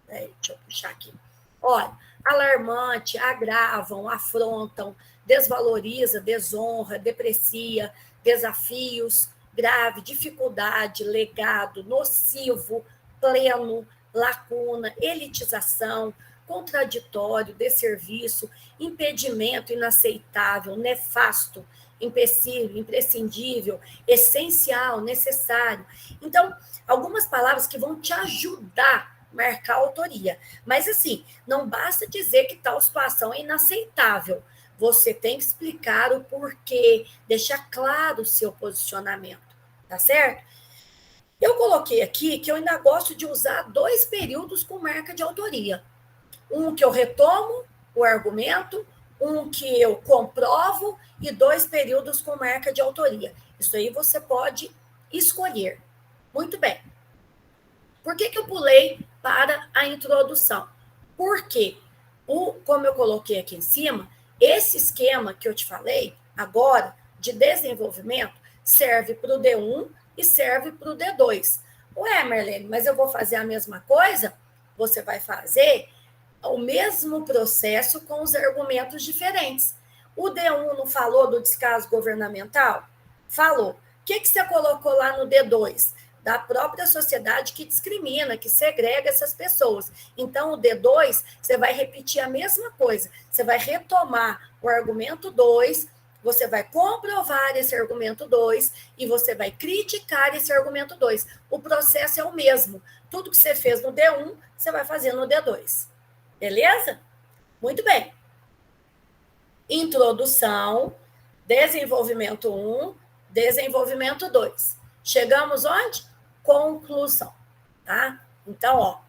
Deixa eu puxar aqui. Olha, alarmante, agravam, afrontam, desvaloriza, desonra, deprecia, desafios, grave, dificuldade, legado, nocivo, pleno, lacuna, elitização, contraditório, desserviço, impedimento, inaceitável, nefasto, empecilho, imprescindível, essencial, necessário. Então, algumas palavras que vão te ajudar a marcar a autoria. Mas, assim, não basta dizer que tal situação é inaceitável. Você tem que explicar o porquê, deixar claro o seu posicionamento, tá certo? Eu coloquei aqui que eu ainda gosto de usar 2 períodos com marca de autoria. Um que eu retomo o argumento, um que eu comprovo e 2 períodos com marca de autoria. Isso aí você pode escolher. Muito bem. Por que eu pulei para a introdução? Porque, como eu coloquei aqui em cima, esse esquema que eu te falei agora, de desenvolvimento, serve para o D1 e serve para o D2. Ué, Marlene, mas eu vou fazer a mesma coisa? Você vai fazer o mesmo processo com os argumentos diferentes. O D1 não falou do descaso governamental? Falou. O que você colocou lá no D2? Da própria sociedade que discrimina, que segrega essas pessoas. Então, o D2, você vai repetir a mesma coisa. Você vai retomar o argumento 2 você vai comprovar esse argumento 2 e você vai criticar esse argumento 2. O processo é o mesmo. Tudo que você fez no D1, você vai fazer no D2. Beleza? Muito bem. Introdução, desenvolvimento 1, desenvolvimento 2. Chegamos onde? Conclusão, tá? Então, ó,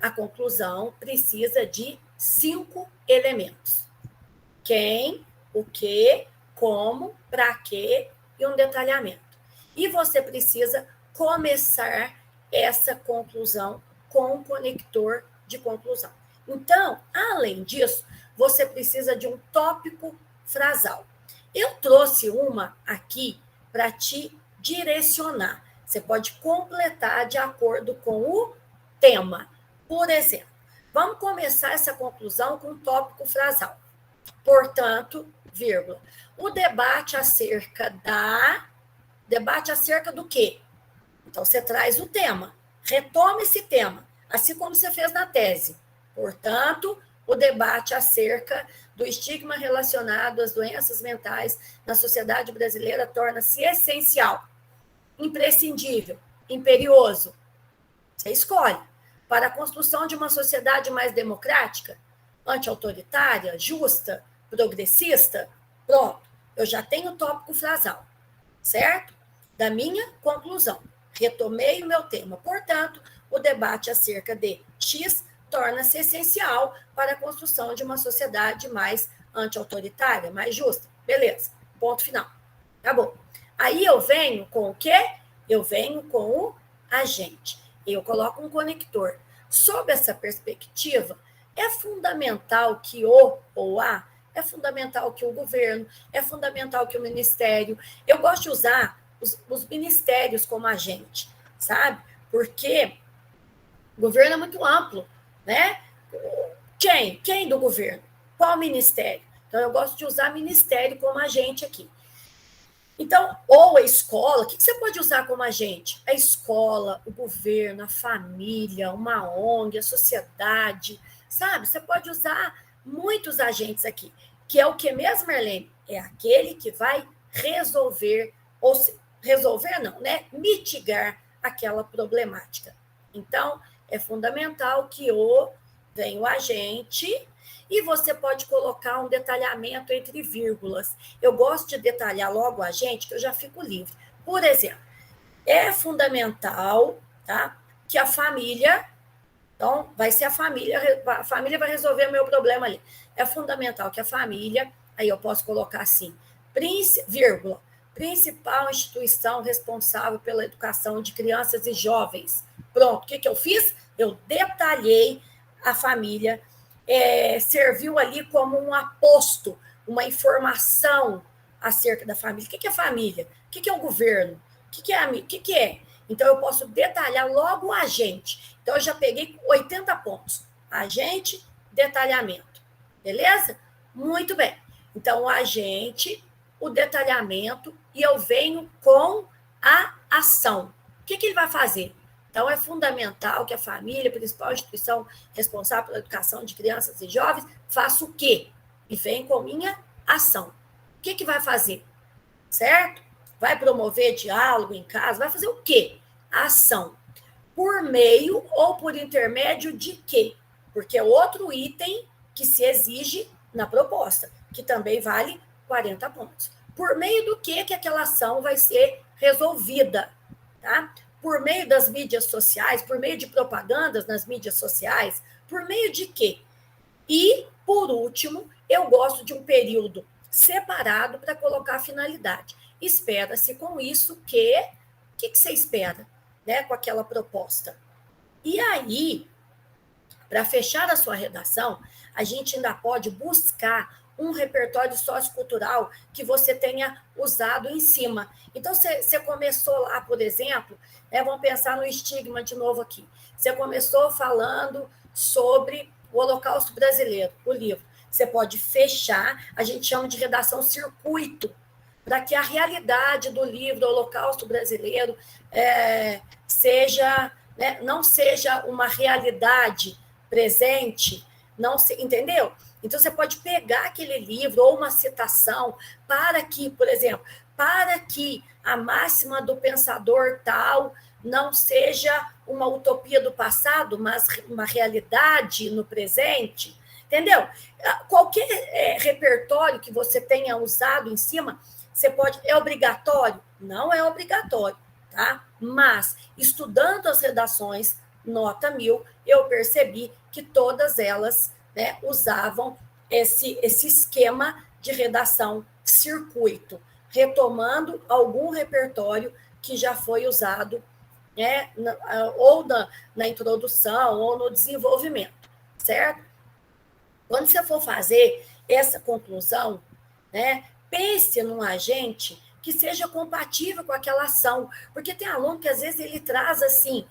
a conclusão precisa de 5 elementos. Quem, o que, como, para quê e um detalhamento. E você precisa começar essa conclusão com um conector de conclusão. Então, além disso, você precisa de um tópico frasal. Eu trouxe uma aqui para te direcionar. Você pode completar de acordo com o tema. Por exemplo, vamos começar essa conclusão com um tópico frasal. Portanto, vírgula, o debate acerca do quê? Então, você traz o tema, retoma esse tema, assim como você fez na tese. Portanto, o debate acerca do estigma relacionado às doenças mentais na sociedade brasileira torna-se essencial, imprescindível, imperioso. Você escolhe. Para a construção de uma sociedade mais democrática, anti-autoritária, justa, progressista, pronto, eu já tenho o tópico frasal, certo? Da minha conclusão. Retomei o meu tema. Portanto, o debate acerca de X torna-se essencial para a construção de uma sociedade mais anti-autoritária, mais justa. Beleza, ponto final. Tá bom. Aí eu venho com o quê? Eu venho com o agente. Eu coloco um conector. Sob essa perspectiva, é fundamental que o ou a, é fundamental que o governo, é fundamental que o ministério. Eu gosto de usar os ministérios como agente, sabe? Porque o governo é muito amplo, né? Quem do governo? Qual ministério? Então, eu gosto de usar ministério como agente aqui. Então, ou a escola, o que você pode usar como agente? A escola, o governo, a família, uma ONG, a sociedade, sabe? Você pode usar muitos agentes aqui, que é o que mesmo, Marlene? É aquele que vai resolver, ou resolver não, né? Mitigar aquela problemática. Então, é fundamental que venha o agente e você pode colocar um detalhamento entre vírgulas. Eu gosto de detalhar logo o agente, que eu já fico livre. Por exemplo, é fundamental, tá, que a família, então, vai ser a família vai resolver o meu problema ali. É fundamental que a família, aí eu posso colocar assim, vírgula, principal instituição responsável pela educação de crianças e jovens. Pronto, o que eu fiz? Eu detalhei a família, serviu ali como um aposto, uma informação acerca da família. O que é família? O que é o governo? O que é? Então, eu posso detalhar logo o agente. Então, eu já peguei 80 pontos. Agente, detalhamento. Beleza? Muito bem. Então, o agente, o detalhamento, e eu venho com a ação. O que ele vai fazer? Então, é fundamental que a família, a principal instituição responsável pela educação de crianças e jovens, faça o quê? E vem com minha ação. O que vai fazer? Certo? Vai promover diálogo em casa? Vai fazer o quê? A ação. Por meio ou por intermédio de quê? Porque é outro item que se exige na proposta, que também vale 40 pontos. Por meio do que aquela ação vai ser resolvida, tá? Por meio das mídias sociais, por meio de propagandas nas mídias sociais, por meio de quê? E, por último, eu gosto de um período separado para colocar a finalidade. Espera-se com isso que... O que você espera, né, com aquela proposta? E aí, para fechar a sua redação, a gente ainda pode buscar um repertório sociocultural que você tenha usado em cima. Então, você começou lá, por exemplo, né, vamos pensar no estigma de novo aqui. Você começou falando sobre o Holocausto Brasileiro, o livro. Você pode fechar, a gente chama de redação circuito, para que a realidade do livro Holocausto Brasileiro seja, né, não seja uma realidade presente, não se, entendeu? Então, você pode pegar aquele livro ou uma citação para que, por exemplo, para que a máxima do pensador tal não seja uma utopia do passado, mas uma realidade no presente, entendeu? Qualquer repertório que você tenha usado em cima, você pode... É obrigatório? Não é obrigatório, tá? Mas, estudando as redações, nota 1000, eu percebi que todas elas, né, usavam esse esquema de redação circuito, retomando algum repertório que já foi usado, né, ou na introdução ou no desenvolvimento, certo? Quando você for fazer essa conclusão, né, pense num agente que seja compatível com aquela ação, porque tem aluno que às vezes ele traz assim,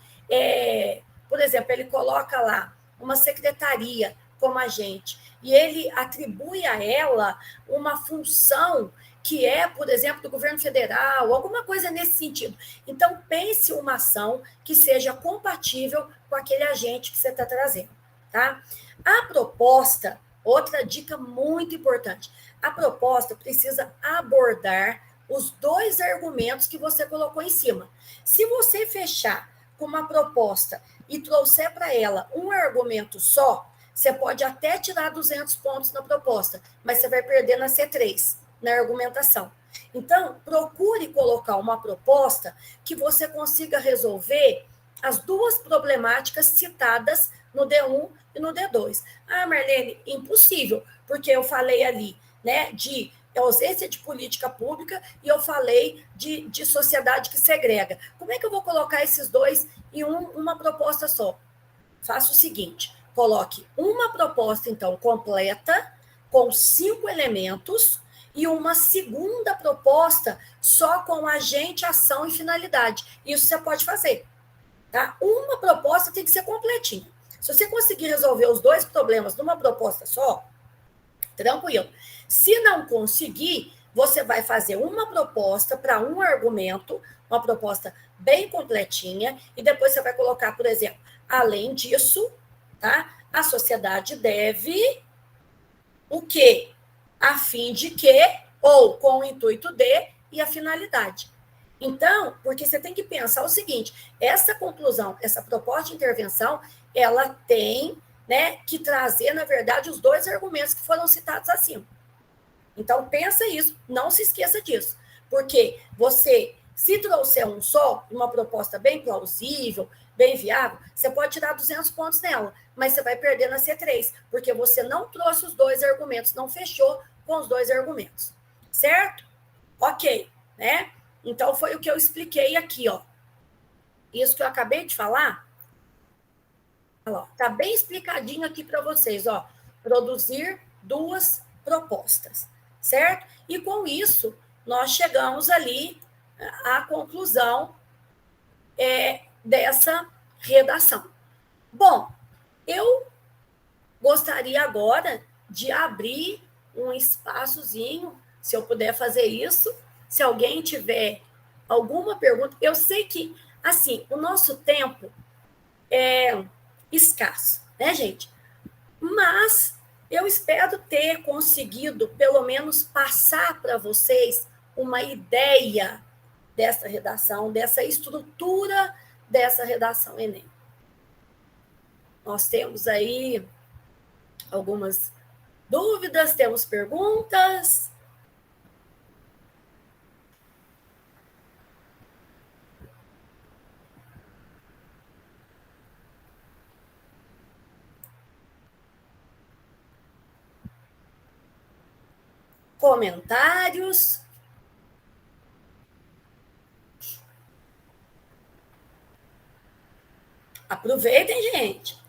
por exemplo, ele coloca lá uma secretaria como agente, e ele atribui a ela uma função que é, por exemplo, do governo federal, alguma coisa nesse sentido. Então, pense uma ação que seja compatível com aquele agente que você está trazendo, tá? A proposta, outra dica muito importante, a proposta precisa abordar os 2 argumentos que você colocou em cima. Se você fechar com uma proposta e trouxer para ela um argumento só, você pode até tirar 200 pontos na proposta, mas você vai perder na C3, na argumentação. Então, procure colocar uma proposta que você consiga resolver as 2 problemáticas citadas no D1 e no D2. Ah, Marlene, impossível, porque eu falei ali, né, de ausência de política pública e eu falei de sociedade que segrega. Como é que eu vou colocar esses 2 em uma proposta só? Faça o seguinte, coloque uma proposta, então, completa, com 5 elementos, e uma segunda proposta só com agente, ação e finalidade. Isso você pode fazer, tá? Uma proposta tem que ser completinha. Se você conseguir resolver os 2 problemas numa proposta só, tranquilo. Se não conseguir, você vai fazer uma proposta para um argumento, uma proposta bem completinha, e depois você vai colocar, por exemplo, além disso, tá? A sociedade deve o quê? A fim de que, ou com o intuito de, e a finalidade. Então, porque você tem que pensar o seguinte, essa conclusão, essa proposta de intervenção, ela tem, né, que trazer, na verdade, os 2 argumentos que foram citados acima. Então, pensa isso, não se esqueça disso, porque você, se trouxer um só, uma proposta bem plausível, bem viável, você pode tirar 200 pontos nela, mas você vai perder na C3, porque você não trouxe os 2 argumentos, não fechou com os 2 argumentos, certo? Ok, né? Então, foi o que eu expliquei aqui, ó. Isso que eu acabei de falar, tá bem explicadinho aqui para vocês, ó. Produzir 2 propostas, certo? E com isso, nós chegamos ali à conclusão dessa redação. Bom, eu gostaria agora de abrir um espaçozinho, se eu puder fazer isso, se alguém tiver alguma pergunta. Eu sei que, assim, o nosso tempo é escasso, né, gente? Mas eu espero ter conseguido, pelo menos, passar para vocês uma ideia dessa redação, dessa estrutura dessa redação Enem. Nós temos aí algumas dúvidas, temos perguntas. Comentários. Aproveitem, gente.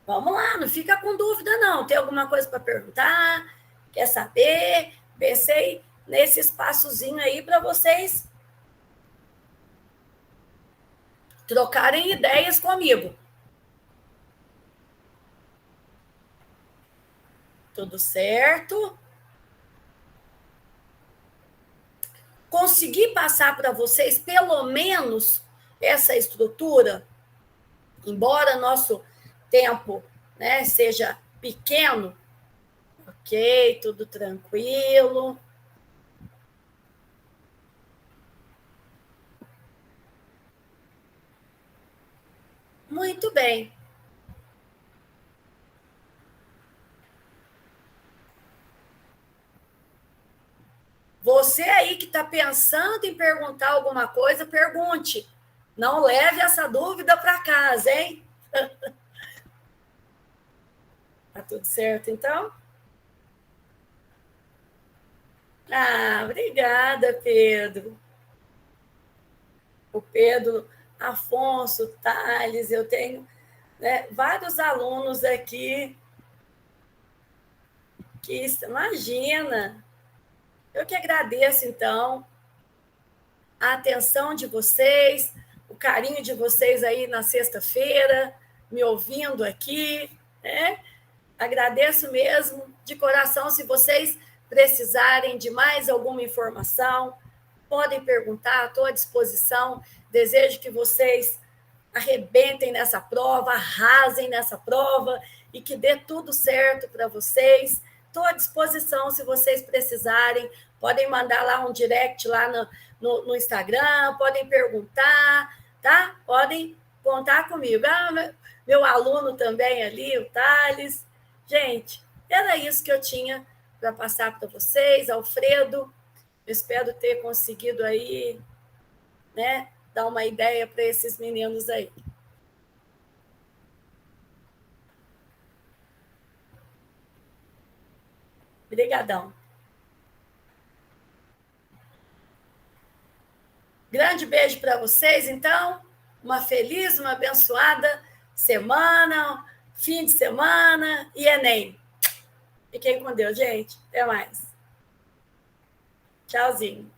Vamos lá, não fica com dúvida, não. Tem alguma coisa para perguntar? Quer saber? Pensei nesse espaçozinho aí para vocês trocarem ideias comigo. Tudo certo? Consegui passar para vocês, pelo menos, essa estrutura, embora nosso tempo, né, seja pequeno, Ok, tudo tranquilo. Muito bem. Você aí que está pensando em perguntar alguma coisa, pergunte. Não leve essa dúvida para casa, hein? Tá tudo certo, então? Ah, obrigada, Pedro. O Pedro, Afonso, Thales, eu tenho, né, vários alunos aqui que, imagina, eu que agradeço, então, a atenção de vocês, o carinho de vocês aí na sexta-feira, me ouvindo aqui, né? Agradeço mesmo, de coração. Se vocês precisarem de mais alguma informação, podem perguntar, estou à disposição. Desejo que vocês arrebentem nessa prova, arrasem nessa prova e que dê tudo certo para vocês. Estou à disposição se vocês precisarem. Podem mandar lá um direct lá no Instagram, podem perguntar, tá? Podem contar comigo. Ah, meu aluno também ali, o Thales. Gente, era isso que eu tinha para passar para vocês. Alfredo, eu espero ter conseguido aí, né, dar uma ideia para esses meninos aí. Obrigadão. Grande beijo para vocês, então. Uma feliz, uma abençoada semana, fim de semana e Enem. Fiquem com Deus, gente. Até mais. Tchauzinho.